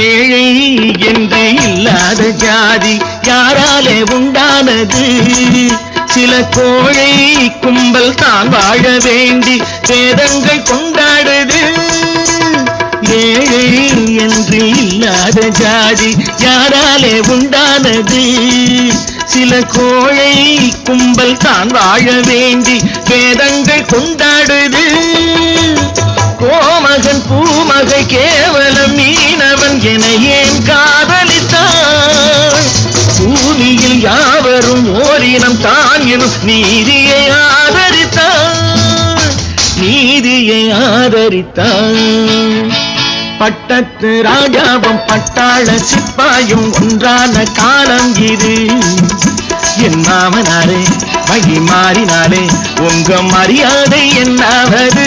ஏழை என்று இல்லாத ஜாதி யாராலே உண்டானது? சில கோழை கும்பல் தான் வாழ வேண்டி வேதங்கள் கொண்டாடுது. ஏழை என்று இல்லாத ஜாதி யாராலே உண்டானது? சில கோழை கும்பல் தான் வாழ வேண்டி வேதங்கள் கொண்டாடுது. கோமகன் பூமகை கேவலம் மீனவன் என ஏன் காதலித்தான்? பூமியில் யாவரும் ஓரினம் தான் எனும் நீதியை ஆதரித்தான், நீதியை ஆதரித்தான். பட்டத்து ராஜாவும் பட்டாள சிப்பாயும் ஒன்றான காலம் இது. என் மாமனாரே வழி மாறினாலே உங்க மரியாதை என்னாவது?